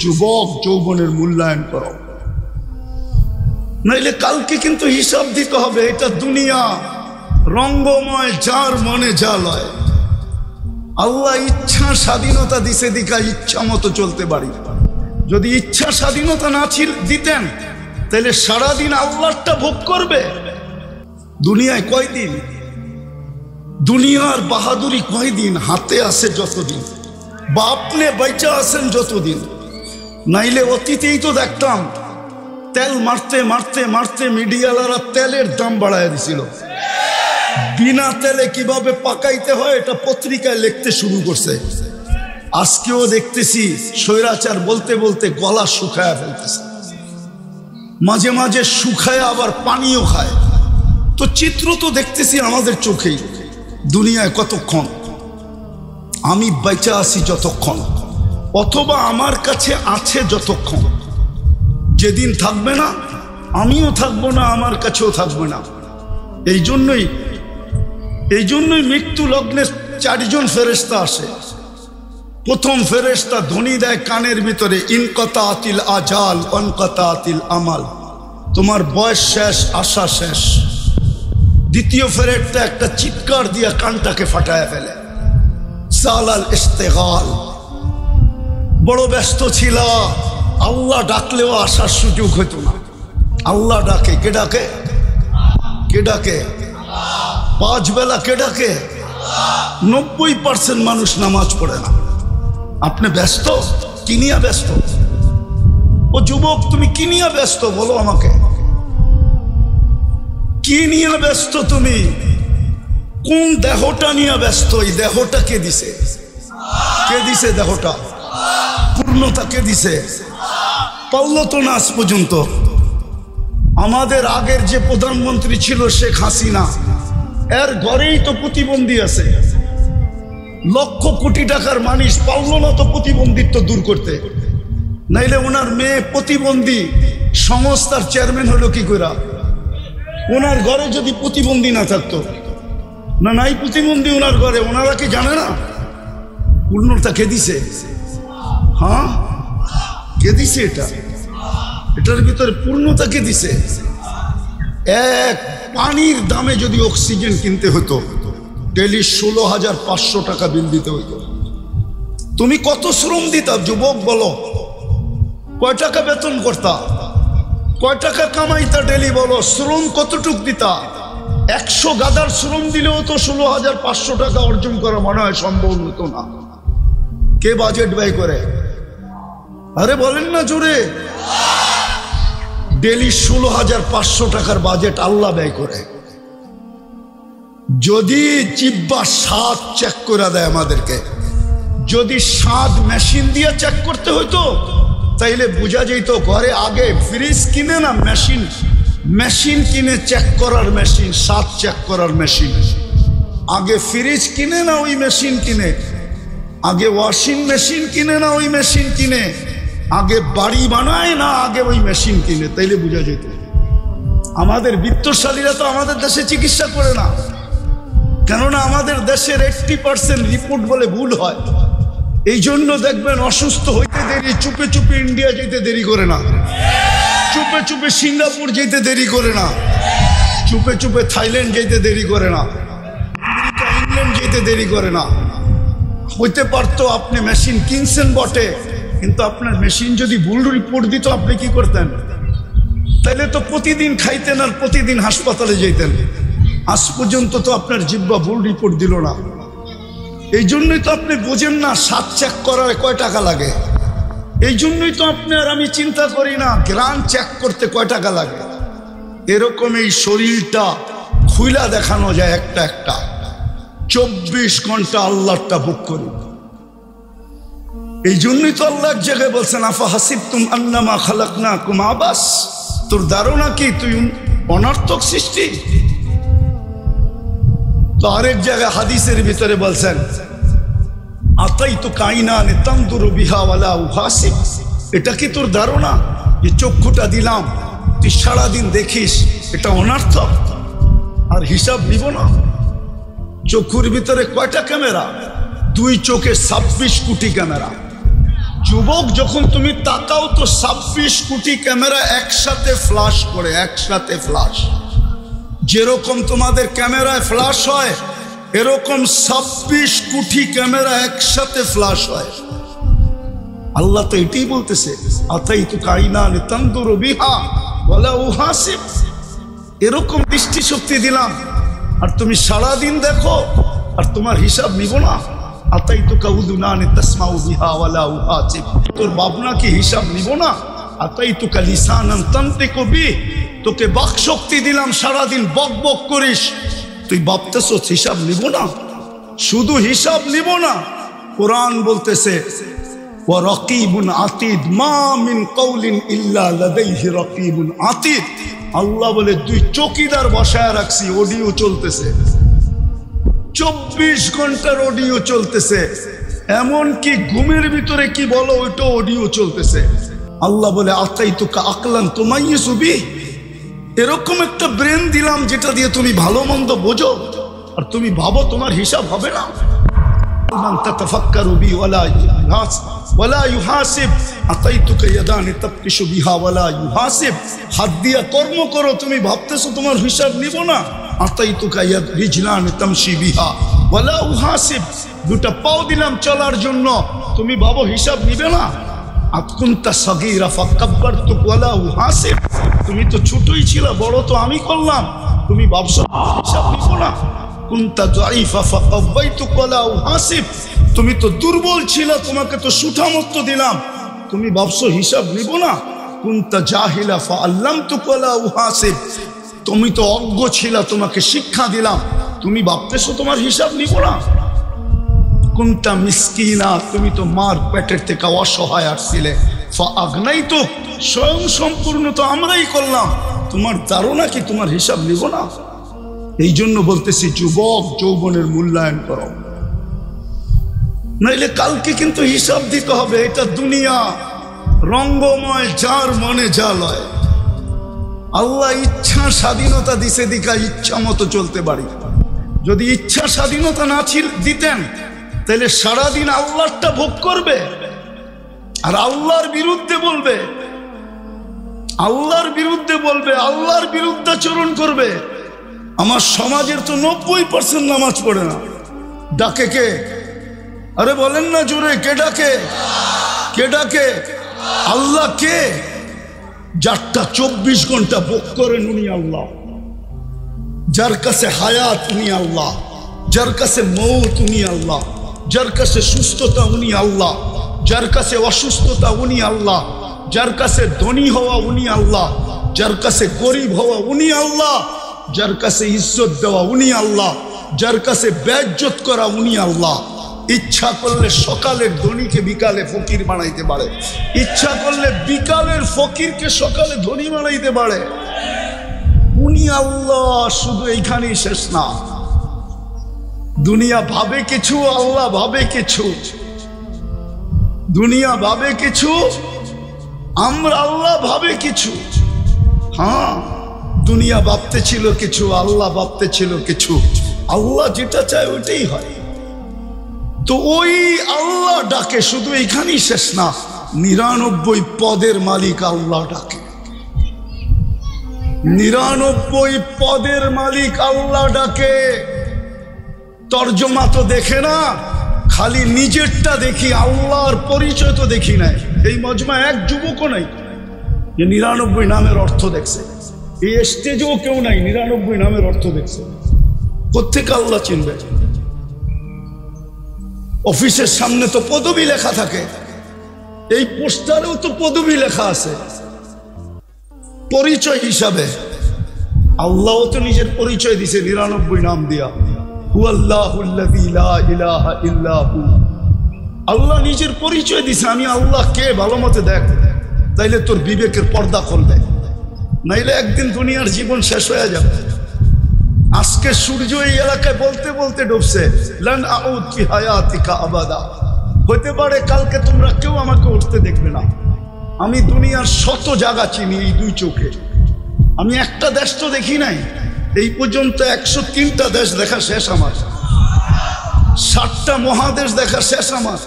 যুবক যৌবনের মূল্যায়ন করো, নাইলে কালকে কিন্তু হিসাব দিতে হবে। এটা দুনিয়া রঙ্গময়, যার মনে যা লয়। আল্লাহ ইচ্ছা স্বাধীনতা দিছে দিকা ইচ্ছা মতো চলতে পারি। যদি ইচ্ছা স্বাধীনতা না দিতেন তাহলে সারাদিন আল্লাহটা ভোগ করবে। দুনিয়ায় কয়দিন, দুনিয়ার বাহাদুরি কয়দিন হাতে আছে যতদিন, বা আপনি বেঁচে আছেন যতদিন। নাইলে অতীতেই তো দেখতাম তেল মারতে মারতে মারতে মিডিয়ালারা তেলের দাম বাড়ায় দিছিল। বিনা তেলে কিভাবে পাকাইতে হয় এটা পত্রিকায় লিখতে শুরু করছে। আজকেও দেখতেছি স্বৈরাচার বলতে বলতে গলা শুকায়া ফেলতেছে, মাঝে মাঝে শুকায় আবার পানিও খায়। তো চিত্র তো দেখতেছি আমাদের চোখেই। দুনিয়ায় কতক্ষণ আমি বেঁচে আছি যতক্ষণ, অথবা আমার কাছে আছে যতক্ষণ। যেদিন থাকবে না আমিও থাকবো না, আমার কাছেও থাকবে না। এই জন্যই মৃত্যু লগ্নে 4 জন ফেরেশতা আসে। প্রথম ফেরেশতা ধ্বনি দেয় কানের ভিতরে, ইনকাতাতিল আজাল অনকাতাতিল আমাল, তোমার বয়স শেষ, আশা শেষ। দ্বিতীয় ফেরেশতা একটা চিৎকার দিয়া কানটাকে ফাটায় ফেলে, সালাল ইস্তেগাল, বড় ব্যস্ত ছিল, আল্লাহ ডাকলেও আসার সুযোগ হতো না। আল্লাহ ডাকে, কে ডাকে? কে ডাকে? 5 বেলা কে ডাকে? 90% মানুষ নামাজ পড়ে না। আপনি ব্যস্ত, কি নিয়ে ব্যস্ত? ও যুবক, তুমি কি নিয়ে ব্যস্ত বলো আমাকে? কি নিয়ে ব্যস্ত তুমি? কোন দেহটা নিয়ে ব্যস্ত? এই দেহটা কে দিছে? কে দিছে দেহটা? পূর্ণতা কে দিছে? পারল তো না আজ পর্যন্ত। আমাদের আগের যে প্রধানমন্ত্রী ছিল শেখ হাসিনা, এর ঘরেই তো প্রতিবন্ধী আছে। লক্ষ কোটি টাকার মানুষ পারল না তো প্রতিবন্ধিত্ব দূর করতে। নাইলে ওনার মেয়ে প্রতিবন্ধী সংস্থার চেয়ারম্যান হলো কি করে? ওনার ঘরে যদি প্রতিবন্ধী না থাকতো, না নাই প্রতিবন্ধী ওনার ঘরে, ওনারা কি জানে না? পূর্ণতা কে দিছে? হ্যাঁ, কে দিছে? এটার ভিতরে পূর্ণতা কে দিছে? এক পানির দামে যদি অক্সিজেন কিনতে হতো ডেলি 16,500 টাকা বিল দিতে হতো। তুমি কত শ্রম দিতা যুবক বলো? কয় টাকা বেতন করতা? কয় টাকা কামাইতা ডেলি বলো? শ্রম কতটুক দিতা? 100 গাদার শ্রম দিলেও তো 16,500 টাকা অর্জন করা মনে হয় সম্ভব হতো না। কে বাজেট ব্যয় করে? আরে বলেন না জোরে। ডেলি 16,500 টাকার বাজেট আল্লাহ ব্যয় করে। যদি জিহ্বা স্বাদ চেক করে দেয় আমাদেরকে, যদি স্বাদ মেশিন দিয়ে চেক করতে হইতো তাইলে বোঝা যেত ঘরে আগে ফ্রিজ কিনে না, মেশিন কিনে চেক করার মেশিন, স্বাদ চেক করার মেশিন। আগে ফ্রিজ কিনে না ওই মেশিন কিনে, আগে ওয়াশিং মেশিন কিনে না ওই মেশিন কিনে, আগে বাড়ি বানায় না আগে ওই মেশিন কিনে, তাইলে বোঝা যেত। আমাদের বিত্তশালীরা তো আমাদের দেশে চিকিৎসা করে না, কেননা আমাদের দেশের 80% রিপোর্ট বলে ভুল হয়। এই জন্য দেখবেন অসুস্থ হইতে দেরি চুপে চুপে ইন্ডিয়া যেতে দেরি করে না, চুপে চুপে সিঙ্গাপুর যেতে দেরি করে না, চুপে চুপে থাইল্যান্ড যেতে দেরি করে না, আমেরিকা ইংল্যান্ড যেতে দেরি করে না। হইতে পারতো আপনি মেশিন কিনছেন বটে, কিন্তু আপনার মেশিন যদি ভুল রিপোর্ট দিত আপনি কি করতেন? তাইলে তো প্রতিদিন খাইতেন আর প্রতিদিন হাসপাতালে যেতেন। আজ পর্যন্ত তো আপনার জিহ্বা ভুল রিপোর্ট দিল না। এই জন্যই তো আপনি বোঝেন না স্বাদ চেক করার কয় টাকা লাগে। এই জন্যই তো আপনি আর আমি চিন্তা করি না গ্রান চেক করতে কয় টাকা লাগে। এরকম এই শরীরটা খুইলা দেখানো যায় একটা একটা। 24 ঘন্টা আল্লাহটা ভোগ করি। এই জন্যই তো আল্লাহ এক জায়গায় বলছেন, আফা হাসিবতুম আন্নামা খালাকনাকুম আবাস, তোর ধারণা কি তুই অনর্থক সৃষ্টি? তো আরেক জায়গায় হাদিসের ভিতরে বলছেন, আতাইতু কাইনান তানদুরু বিহা ওয়ালা উহাসিব, এটা কি তোর ধারণা যে চক্ষুটা দিলাম তুই সারাদিন দেখিস, এটা অনর্থক আর হিসাব নিব না? চক্ষুর ভিতরে কয়টা ক্যামেরা? 2 চোখে 26 কোটি ক্যামেরা। যুবক যখন তুমি তাকাও তো 26 কোটি ক্যামেরা একসাথে ফ্ল্যাশ করে, একসাথে ফ্ল্যাশ। যেরকম তোমাদের ক্যামেরায় ফ্ল্যাশ হয় এরকম 26 কোটি ক্যামেরা একসাথে ফ্ল্যাশ হয়। আল্লাহ তো এটাই বলতেছে, আতাইতুকা আইনান তানদুরু বিহা ওয়ালা উহাসিব, এরকম দৃষ্টি শক্তি দিলাম আর তুমি সারাদিন দেখো আর তোমার হিসাব নিব না। আতাইতুকা উদুনান তাসমাউ বিহা ওয়ালা উহাসিব, তোর ভাবনা কি হিসাব নিব না? আতাইতুকা লিসানান তানতিকু বিহি, তোকে বাক শক্তি দিলাম, সারাদিন বক বক করিস, তুই ভাবতেছ হিসাব নিব না? শুধু হিসাব নিব না, কোরআন বলতেছে ওয়া রাকিবুন আতীদ, মা মিন কওলিন ইল্লা লাদাইহি রাকিবুন আতীদ। আল্লাহ বলে 2 চৌকিদার বসায় রাখছি, অডিও চলতেছে, 24 ঘন্টার অডিও চলতেছে, এমন কি ঘুমের ভিতরে কি বলো ওইটা অডিও চলতেছে। আল্লাহ বলে আতাইতুকা আকলান তুমাইয়িসু বিহি, এরকম একটা ব্রেন দিলাম যেটা দিয়ে তুমি ভালো মন্দ বোঝো আর তুমি ভাবো তোমার হিসাব হবে না। মান তাতাফাক্কারু বি ওয়ালা ইউহাসিব, আতাইতুকা ইয়াদানি তাবতিশু বিহা ওয়ালা ইউহাসিব, হাত দিয়া কর্ম করো, তুমি ভাবতেছো তোমার হিসাব নিব না। আতাইতুকা ইয়াদ রিজলানি তামশি বিহা ওয়ালা উহাসিব, 2টা পাও দিলাম চলার জন্য, তুমি ভাবো হিসাব নিবে না। আতকুনতা সাগীরা ফাকাব্বারতুক ওয়ালা উহাসিব, তুমি তো ছোটই ছিলা, বড় তো আমি করলাম, তুমি ভাবছো হিসাব নিব না। কুনতা যায়িফা ফাকাওয়াইতুক ওয়ালা উহাসিব, তুমি তো দুর্বল ছিলা, তোমাকে তো সুঠামত্ব দিলাম, তুমি ভাবছো হিসাব নিব না। কুনতা জাহিলা ফাআল্লামতুক ওয়ালা উহাসিব, তুমি তো অজ্ঞ ছিলা, তোমাকে শিক্ষা দিলাম, তুমি ভাবতেছো তোমার হিসাব নিব না। কুনতা মিসকিনা, তুমি তো মার পেটের থেকে অসহায় আসছিলে, ফাআগনাইতুক, স্বয়ং সম্পূর্ণ তো আমরাই করলাম, তোমার ধারণা কি তোমার হিসাব নিব না? এই জন্য বলতেছি যুবক যৌবনের মূল্যায়ন করো, নাইলে কালকে কিন্তু হিসাব দিতে হবে। এটা দুনিয়া রঙ্গময়, যার মনে যা লয়। আল্লাহ ইচ্ছা স্বাধীনতা দিছে, দিকা ইচ্ছা মতো চলতে পারি। যদি ইচ্ছা স্বাধীনতা না দিতেন তাহলে সারাদিন আল্লাহটা ভোগ করবে আর আল্লাহর বিরুদ্ধে বলবে, আল্লাহর বিরুদ্ধে বলবে, আল্লাহর বিরুদ্ধাচরণ করবে। আমার সমাজের তো 90% নামাজ পড়ে না। ডাকে কে? আরে বলেন না জোরে, কে ডাকে? কে ডাকে? আল্লাহ। কে? যারটা 24 ঘন্টা ভোগ করেন উনি আল্লাহ, যার কাছে হায়াত উনি আল্লাহ, যার কাছে মৌত উনি আল্লাহ, যার কাছে সুস্থতা উনি আল্লাহ, যার কাছে অসুস্থতা উনি আল্লাহ, যার কাছে ধনী হওয়া উনি আল্লাহ, যার কাছে গরিব হওয়া উনি আল্লাহ, যার কাছে ইজ্জত দেওয়া উনি আল্লাহ, যার কাছে বেইজ্জত করা উনি আল্লাহ। ইচ্ছা করলে সকালের ধনীকে বিকালে ফকির বানাইতে পারে, ইচ্ছা করলে বিকালের ফকিরকে সকালে ধনী বানাইতে পারে। উনি আল্লাহ। শুধু এইখানেই শেষ না, দুনিয়া ভাবে কিছু, আল্লাহ ভাবে কিছু। দুনিয়া ভাবে কিছু, আমরা আল্লাহ ভাবে কিছু। হ্যাঁ, দুনিয়া ভাবতে ছিল কিছু, আল্লাহ ভাবতে ছিল কিছু। আল্লাহ যেটা চায় ওইটাই হয়। তো ওই আল্লাহ ডাকে, শুধু এইখানেই শেষ না, 99 পদের মালিক আল্লাহ ডাকে। 99 পদের মালিক আল্লাহ ডাকে। তর্জমা তো দেখে না, খালি নিজেরটা দেখি, আল্লাহর পরিচয় তো দেখি নাই। এই মজমা এক যুবকও নাই যে 99 নামের অর্থ দেখছে। এই স্টেজেও কেউ নাই 99 নামের অর্থ দেখছে। কোত্থেকে আল্লাহ চিনবে? অফিসের সামনে তো পদবি লেখা থাকে, এই পোস্টারেও তো পদবি লেখা আছে পরিচয় হিসাবে। আল্লাহ তো নিজের পরিচয় দিছে 99 নাম দিয়া, হুয়াল্লাহুল্লাযী লা ইলাহা ইল্লা হু। আল্লাহ নিজের পরিচয় দিছে, আমি আল্লাহ কে ভালো মতে দেখ, তাইলে তোর বিবেকের পর্দা খুলবে, নাইলে একদিন দুনিয়ার জীবন শেষ হয়ে যাবে। আজকে সূর্য এই এলাকায় বলতে বলতে ডুবছে, লান আউদ ফি হায়াতিকা আবাদা। হতে পারে কালকে তোমরা কেউ আমাকে উঠতে দেখবে না। আমি দুনিয়ার শত জায়গা চিনি এই 2 চোখে। আমি একটা দেশ তো দেখি নাই এই পর্যন্ত। 103টা দেশ দেখা শেষ আমার, 60টা মহাদেশ দেখা শেষ আমার।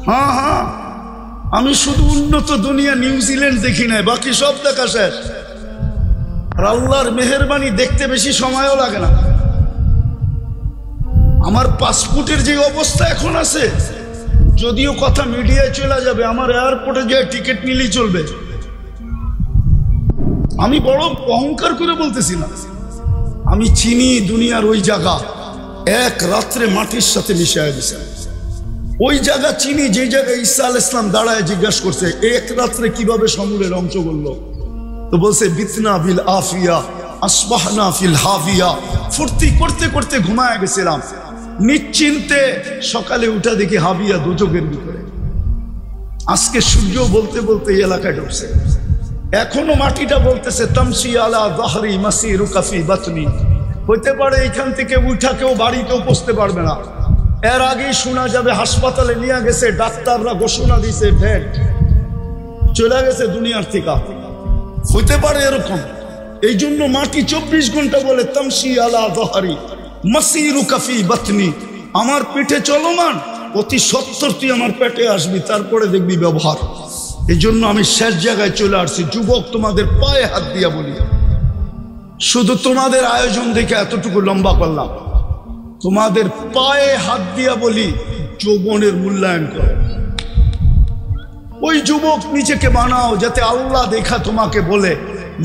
হ্যাঁ, আমি শুধু উন্নত দুনিয়া নিউজিল্যান্ড দেখি নাই, বাকি সব দেখা শেষ। আর আল্লাহর মেহেরবানি দেখতে বেশি সময়ও লাগে না। আমার পাসপোর্টের যে অবস্থা এখন আছে, যদিও কথা মিডিয়ায় চলে যাবে, আমার এয়ারপোর্টে গিয়ে টিকিট নিলেই চলবে। আমি বড় অহংকার করে বলতেছি না, আমি চিনি দুনিয়ার ওই জায়গা, এক রাত্রে মাটির সাথে মিশিয়ে দিছে। ওই জায়গা চিনি যে জায়গায় ঈসা আলাইহিস সালাম দাঁড়ায় জিজ্ঞাসা করছে এক রাত্রে কিভাবে সমুদ্রের অংশ করলো, তো বলছে বিতনা বিল আফিয়া আসবাহনা ফিল হাফিয়া। ফুর্তি করতে করতে ঘুমায় গেছিলাম, নিশ্চিন্তে সকালে উঠা দেখি হাবিয়া দুচোখের ভিতরে। আজকে সূর্য বলতে বলতে এই এলাকায় ঢুকছে, এখনো মাটিটা বলতেছে তামসি আলা যাহরি মাসিরুকা ফি বাতনি। হইতে পারে এখান থেকে উঠা কেউ বাড়িতেও পৌঁছতে পারবে না। এর আগেই শোনা যাবে হাসপাতালে নিয়ে গেছে, ডাক্তাররা ঘোষণা দিছে ডেড, চলে গেছে দুনিয়ার থেকে। হইতে পারে এরকম। এই জন্য মাটি 24 ঘন্টা বলে তামসি আলা যাহরি মাসিরুকা ফি বাতনি, আমার পিঠে চলমান, অতি সত্তর তুই আমার পেটে আসবি, তারপরে দেখবি ব্যবহার। এই জন্য আমি শেষ জায়গায় চলে আসছি। যুবক, তোমাদের পায়ে হাত দিয়া বলি, শুধু তোমাদের আয়োজন দেখে এতটুকু লম্বা করলাম, তোমাদের পায়ে হাত দিয়া বলি যৌবনের মূল্যায়ন করো। ওই যুবক নিজেকে বানাও যাতে আল্লাহ দেখা তোমাকে বলে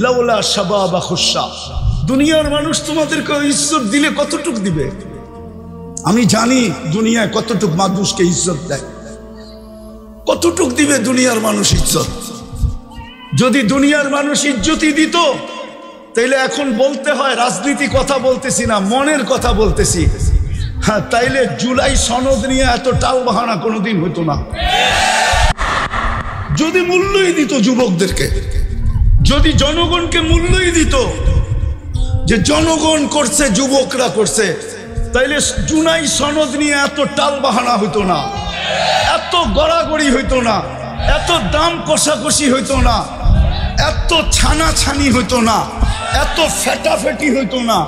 লাউলা শাবাবা খুশা। দুনিয়ার মানুষ তোমাদেরকে ইজ্জত দিলে কতটুক দিবে? আমি জানি দুনিয়ায় কতটুক মানুষকে ইজ্জত দেয়, কতটুক দিবে দুনিয়ার মানুষ ইজ্জত। যদি দুনিয়ার মানুষ ইজ্জতই দিত, তাইলে এখন বলতে হয় রাজনীতি কথা বলতেছি না, মনের কথা বলতেছি। হ্যাঁ, তাইলে জুলাই সনদ নিয়ে এত টাল বাহানা কোনোদিন হতো না। যদি মূল্যই দিত যুবকদেরকে, যদি জনগণকে মূল্যই দিত যে জনগণ করছে, যুবকরা করছে, তাইলে জুলাই সনদ নিয়ে এত টাল বাহানা হইতো না, এত গড়াগড়ি হইতো না, এত দাম কষাকষি হইতো না, এত ছানাছানি হইতো না, এত ফেটাফেটি হইতো না,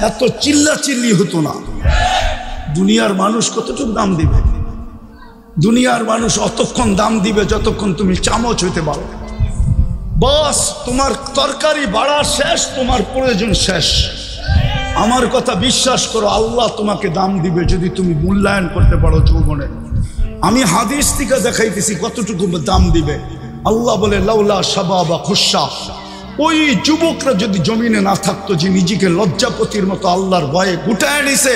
এত চিল্লাচিল্লি হতো না। দুনিয়ার মানুষ কতটুকু দাম দিবে? দুনিয়ার মানুষ অতক্ষণ দাম দিবে যতক্ষণ তুমি চামচ হইতে পারো। বাস, তোমার তরকারি বাড়া শেষ, তোমার প্রয়োজন শেষ। আমার কথা বিশ্বাস করো, আল্লাহ তোমাকে দাম দিবে যদি তুমি মূল্যায়ন করতে পারো যৌবনে। আমি হাদিস থেকে দেখাইতেছি কতটুকু দাম দিবে। আল্লাহ বলে লাউলা শাবাবা খুশা। ওই যুবকরা যদি জমিনে না থাকতো, যে নিজেকে লজ্জাপতির মতো আল্লাহর ভয়ে গুটায় নিছে,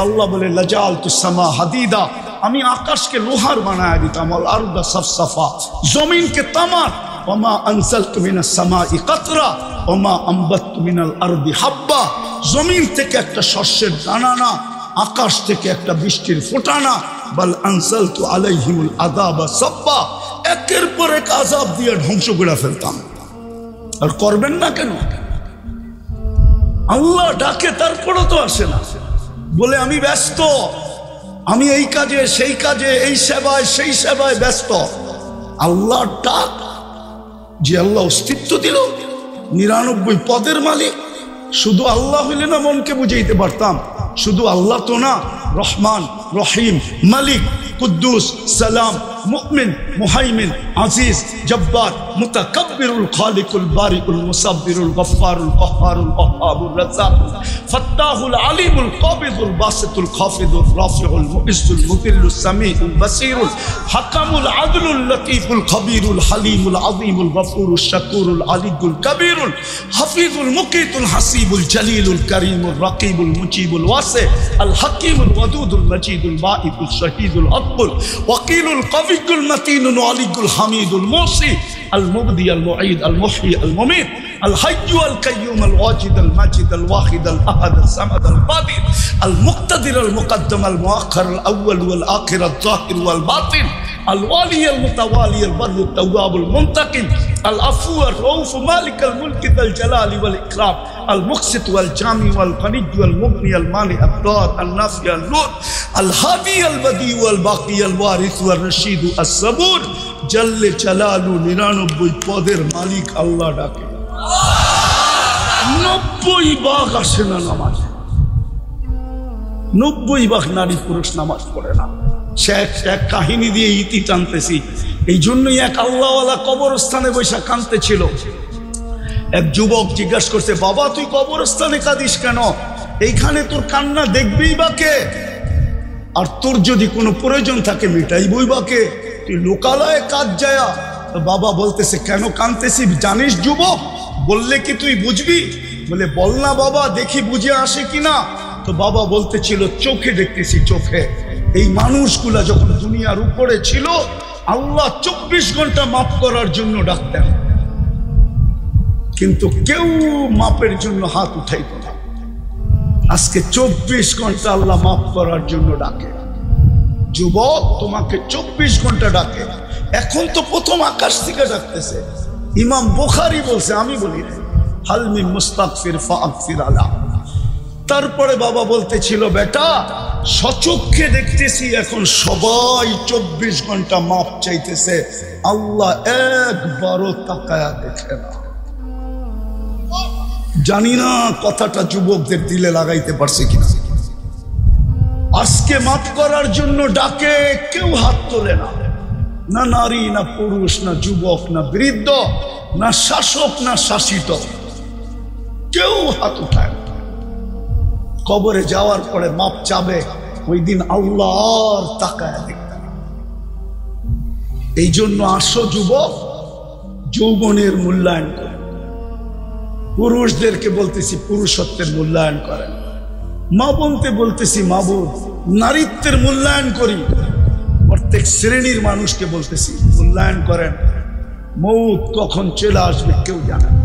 আল্লাহ বলে লাজালতু সামা হাদিদা, আমি আকাশকে লোহার বানায় দিতাম, আল আরদা সাফসাফা, জমিনকে তামার। ওমা আনসালতু মিনাস সামাই কাতরা ওমা আমবাততু মিনাল আরদি হাব্বা। জমিন থেকে একটা শস্যের দানা না, আকাশ থেকে একটা বৃষ্টির ফোঁটা না। বাল আনসালতু আলাইহিমুল আযাবা সাব্বা, একের পর এক আযাব দিয়ে ধ্বংস করে ফেলতাম। আর করবেন না কেন? আল্লাহ ডাকে, তারপরও তো আসে না। বলে আমি ব্যস্ত, আমি এই কাজে সেই কাজে, এই সেবায় সেই সেবায় ব্যস্ত। আল্লাহ ডাক, যে আল্লাহ অস্তিত্ব দিল, 99 পদের মালিক। শুধু আল্লাহ হইলে না মনকে বুঝাইতে পারতাম, শুধু আল্লাহ তো না, রহমান, রহিম, মালিক, কুদ্দুস, সালাম, মুমিন, মুহাইমিন, আজিজ, জব্বার, মুতাকাব্বিরুল, খালিকুল, বারিকুল, মুসাব্বিরুল, গফফারুল, কহ্হারুল, ওয়াহ্হাবুর, রাজ্জাকুল, ফাত্তাহুল, আলিমুল, কাবিদুল, বাসিতুল, খাফিদুল, রাফিউল, মুইজ্জুল, মুদিল্লুস, সামিউল, বাসীরুল, হাকামুল, আদলুল, লতীফুল, খবীরুল, হালিমুল, আযীমুল, গফুরুল, শাকুরুল, আলিয়ুল, কবীরুল, হাফিজুল, মুকিতুল, হাসিবুল, জলিলুল, করিমুল, রকিবুল, মুজিবুল, ওয়াসি, আল হাকিমুল, ওয়াদুদুল, মজিদুল, বাঈদুল, শহীদুল, আকবুল, ওয়াকিলুল, কবিকুল, মতিনুল, আলিকুল, হামিদুল, মুসি, আল মুবদি, আল মুঈদ, আল মুহয়ি, আল মুমীত, আল হাইয়্যু, আল কাইয়্যুম, আল ওয়াজিদ, আল মাজিদ, আল ওয়াহিদ, আল আহাদ, আল সামাদ, আল বাদির, আল মুক্তাদির, আল মুকদ্দম, আল মুআখ্খার, আল আউয়াল ওয়াল আখির, আল যাহির ওয়াল বাতিন, আল ওয়ালি, আল মুতাওয়ালি, আল বাররু, আল তাওয়াব, আল মুনতাকিম, আল আফু, আল রউফ, মালিক আল মুলক, আল জালালি ওয়াল ইকরাম, আল মুকসিত ওয়াল জামি ওয়াল গনি ওয়াল মুগনি, আল মানি, আল দার, আল নাফি, আল নূর, আল হাদি, আল বদি ওয়াল বাকি, আল ওয়ারিস ওয়াল রশিদ, আস সাবুর। জাল্লে জালালু, 99 পদের মালিক আল্লাহ ডাকে। 90 ভাগ আসে না নামাজ, 90 ভাগ নারী পুরুষ নামাজ পড়ে না। সে এক কাহিনী দিয়ে ইতি টানতেছি। এই জন্যই এক আল্লাহওয়ালা কবরস্থানে বৈশা কাঁদতে ছিল। এক যুবক জিজ্ঞাসা করছে, বাবা তুই কবরস্থানে কাঁদিস কেন? এইখানে তোর কান্না দেখবেই বা কে? আর তোর যদি কোনো প্রয়োজন থাকে মিটাইবই বা কে? তুই লোকালয়ে কাজ যায়া। তো বাবা বলতেছে, কেন কাঁদতেছি জানিস যুবক? বললে কি তুই বুঝবি? বলে বল না বাবা, দেখি বুঝে আসে কিনা। তো বাবা বলতেছিল, চোখে দেখতেছি, চোখে। এই মানুষগুলা যখন দুনিয়ার উপরে ছিল, আল্লাহ 24 ঘন্টা মাফ করার জন্য ডাকতেন, কিন্তু কেউ মাপের জন্য হাত উঠাইত না। আজকে 24 ঘন্টা আল্লাহ মাফ করার জন্য ডাকে। যুবক, তোমাকে 24 ঘন্টা ডাকে। এখন তো প্রথম আকাশ থেকে ডাকতেছে। ইমাম বুখারী বলছে, আমি বলি না, হালমি মুস্তাগফির ফাগফির আলা। তারপরে বাবা বলতেছিল, বেটা সচক্ষে দেখতেছি এখন সবাই 24 ঘন্টা মাপ চাইতেছে, আল্লাহ একবারও তাকায়া দেখে না। জানি না কথাটা যুবকদের দিলে লাগাইতে পারছে কিনা। আজকে মাফ করার জন্য ডাকে, কেউ হাত তোলে না, না নারী, না পুরুষ, না যুবক, না বৃদ্ধ, না শাসক, না শাসিত, কেউ হাত উঠায় না। কবরে যাওয়ার পরে মাপ চাবে, ওই দিন আল্লাহ আর তাকায় দেখবে না। এই জন্য আসো যুবক, যৌবনের মূল্যায়ন করে। পুরুষদেরকে বলতেছি পুরুষত্বের মূল্যায়ন করেন। মা বলতে বলতেছি মাবুদ, নারীত্বের মূল্যায়ন করি। প্রত্যেক শ্রেণীর মানুষকে বলতেছি মূল্যায়ন করেন। মৌত কখন চলে আসবে কেউ জানে না।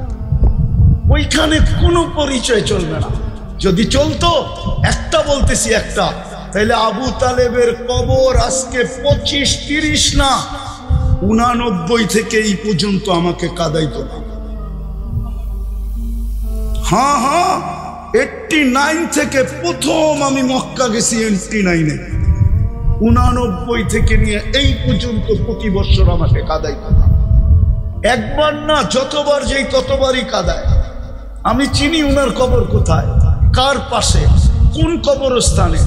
ওইখানে কোনো পরিচয় চলবে না। যদি চলতো, একটা বলতেছি একটা, তাহলে আবু তালেবের কবর আজকে 25-30 না 89 থেকে এই পর্যন্ত আমাকে কাঁদাইতো না। হ্যাঁ হ্যাঁ, 89 থেকে প্রথম আমি মক্কা গেছি 89-এ। 89 থেকে নিয়ে এই পর্যন্ত প্রতি বছর আমাকে কাঁদাইতো না। একবার না, যতবার যেই ততবারই কাঁদায়। আমি চিনি উনার কবর কোথায়, কার পাশে, কোন কবরস্থানে,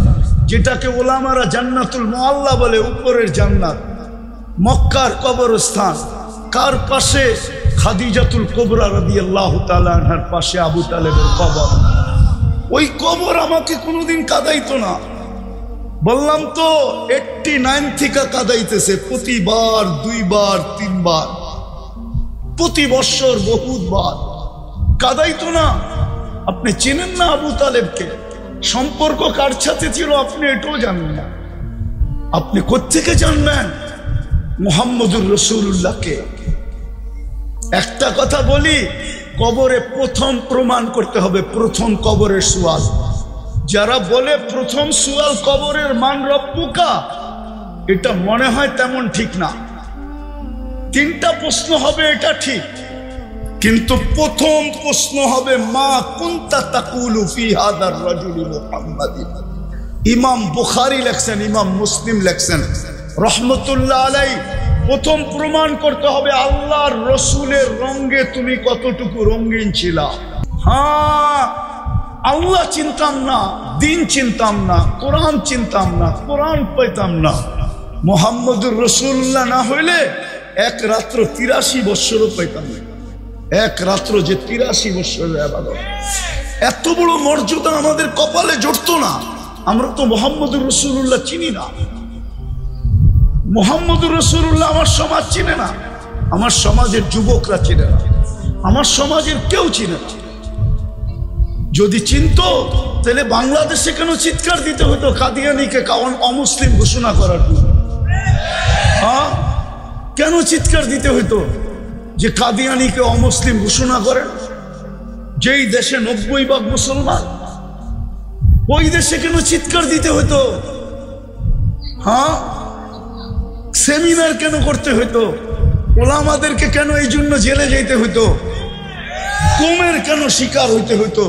যেটাকে ওলামারা জান্নাতুল মুআল্লা বলে, উপরের জান্নাত, মক্কার কবরস্থান। কার পাশে? খাদিজাতুল কুবরা রাদিয়াল্লাহু তাআলা আনহার পাশে আবু তালেবের কবর। ওই কবর আমাকে কোনোদিন কাঁদাইতো না। বললাম তো 89 থেকে কাঁদাইতেছে, প্রতিবার 2 বার 3 বার, প্রতি বছর বহুতবার কাঁদাইতো না। আপনি চেনেন না আবু তালেবকে? সম্পর্ক কার সাথে ছিল আপনি এটাও জানেন না। আপনি কোত্থেকে জানবেন মুহাম্মদুর রাসূলুল্লাহকে? একটা কথা বলি, কবরে প্রথম প্রমাণ করতে হবে, প্রথম কবরের সুয়াল। যারা বলে প্রথম সুয়াল কবরের মান রব্বুকা, এটা মনে হয় তেমন ঠিক না। 3টা প্রশ্ন হবে, এটা ঠিক, কিন্তু প্রথম প্রশ্ন হবে মা কুনতা তাকুলু ফি হাদার রাজুলি মুহাম্মাদিন। ইমাম বুখারী লেখছেন, ইমাম মুসলিম লেখছেন রহমতুল্লাহ আলাইহি। প্রথম প্রমাণ করতে হবে আল্লাহর রসুলের রঙে তুমি কতটুকু রঙিন ছিলা। হ্যাঁ, আল্লাহ চিনতাম না, দিন চিনতাম না, কোরআন চিনতাম না, কোরআন পাইতাম না। মুহাম্মদুর রাসূলুল্লাহ না হইলে এক রাত্র 83 বৎসরও পাইতাম না। এক রাত্র যে 83 বৎসরের ইবাদত, এত বড় মর্যাদা আমাদের কপালে জড়তো না। আমরা তো মুহাম্মদুর রাসূলুল্লাহ চিনি না। মুহাম্মদুর রাসূলুল্লাহ আমার সমাজ চিনে না, আমার সমাজের যুবকরা চিনে না, আমার সমাজের কেউ চিনে না। যদি চিনতো তাহলে বাংলাদেশে কেন চিৎকার দিতে হতো কাদিয়ানীকে অমুসলিম ঘোষণা করার জন্য? হ্যাঁ, কেন চিৎকার দিতে হতো যে কাদিয়ানীকে অমুসলিম ঘোষণা করেন? যেই দেশে 90% মুসলমান, ওই দেশে কেন চিৎকার দিতে হতো? হ্যাঁ, সেমিনার কেন করতে হতো? ওলামাদেরকে কেন এই জন্য জেলে যেতে হতো? গুমের কেন শিকার হইতে হতো?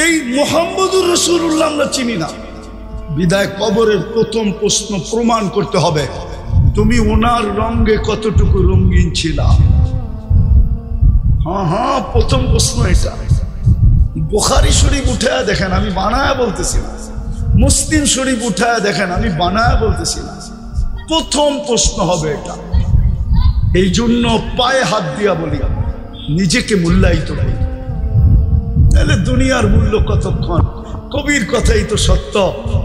এই মুহাম্মদুর রাসূলুল্লাহ আমরা চিনি না। বিদায় কবরের প্রথম প্রশ্ন প্রমাণ করতে হবে তুমি ওনার রঙে কতটুকু রঙিন ছিলা। হ্যাঁ হ্যাঁ, প্রথম প্রশ্ন এটা। বুখারী শরীফ উঠায় দেখেন, আমি বানায়া বলতেছি না। মুসলিম শরীফ উঠায় দেখেন, আমি বানায়া বলতেছি না। প্রথম প্রশ্ন হবে এটা। এই জন্য পায়ে হাত দিয়া বলি, নিজেকে মূল্যায়িত করি, তাহলে দুনিয়ার মূল্য কতক্ষণ। কবির কথাই তো সত্য,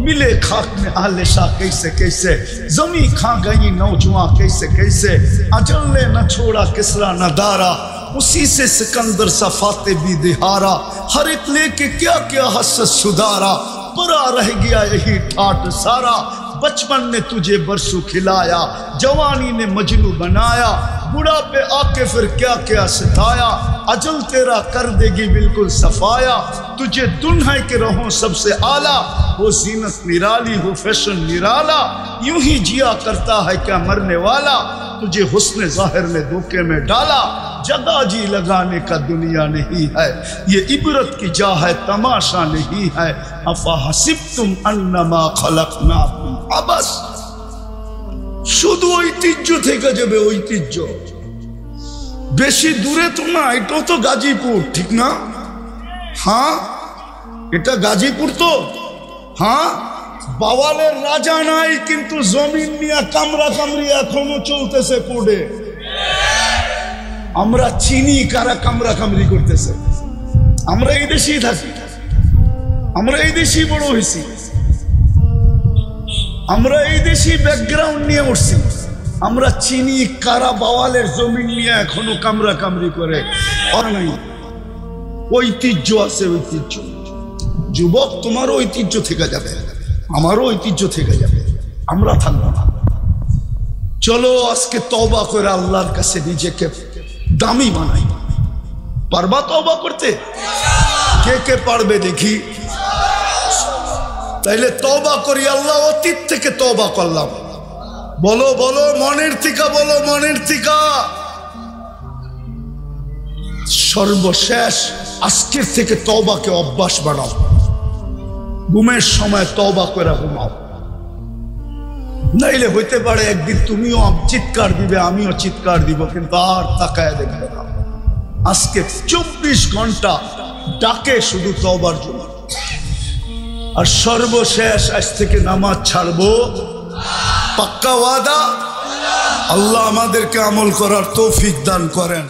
মিলে খাক में आले शाह कैसे कैसे, जमी खा गई नौजुआ कैसे कैसे, अजल ने न छोड़ा किसरा न दारा, उसी से सिकंदर सा फाते भी दिहारा, हर एक लेके क्या क्या हसरत सुधारा, परा रह गया यही ठाट सारा, बचपन ने तुझे बरसों खिलाया, जवानी ने मजनू बनाया, बुढ़ापे आके फिर क्या क्या सिताया, अजल तेरा कर देगी बिल्कुल सफाया, तुझे दुल्हन के रहो सबसे आला, वो जीनत निराली हो फैशन निराला, यूं ही जिया करता है क्या मरने वाला, तुझे हुस्न जाहिर ने धोखे में डाला, जगह जी लगाने का दुनिया नहीं है, ये इबरत की जा है तमाशा नहीं है, अफा हसिबतुम अन्नमा खलकनाकुम अबस। শুধু ঐতিহ্য থেকে যাবে, ঐতিহ্য বেশি দূরে তো না, এটাও তো গাজীপুর, ঠিক না? হ্যাঁ, এটা গাজীপুর তো। হ্যাঁ, বাওয়ালের রাজা নাই, কিন্তু জমিন নিয়ে কামরা কামরি এখনো চলতেছে কোর্টে। আমরা চিনি কারা কামরা কামরি করতেছে। আমরা এই দেশেই থাকি, আমরা এই দেশেই বড় হয়েছি, আমরা এই দেশি ব্যাকগ্রাউন্ড নিয়ে উঠছি। আমরা চিনি কারা বাওয়ালের জমিন নিয়ে এখনো কামরা কামরি করে। নাই, ঐতিহ্য আছে, ঐতিহ্য। যুবক, তোমারও ঐতিহ্য থেকে যাবে, আমারও ঐতিহ্য থেকে যাবে, আমরা থাকবো না। চলো আজকে তওবা করে আল্লাহর কাছে নিজেকে দামি বানাই। পারবা তওবা করতে? কে কে পারবে দেখি? তাইলে তওবা করি। আল্লাহ, অতীত থেকে তওবা করলাম। বলো বলো, মনের থেকে বলো, মনের থেকে। সর্বশেষ আজকের থেকে তওবাকে অভ্যাস বানাও। ঘুমের সময় তওবা করে ঘুমাও, নাইলে হইতে পারে একদিন তুমিও চিৎকার দিবে, আমিও চিৎকার দিব, কিন্তু আর তাকায় দেখবে না। আজকে 24 ঘন্টা ডাকে শুধু তওবার জন্য। আর সর্বশেষ আজ থেকে নামাজ ছাড়বো, পাক্কা ওয়াদা। আল্লাহ আমাদেরকে আমল করার তৌফিক দান করেন।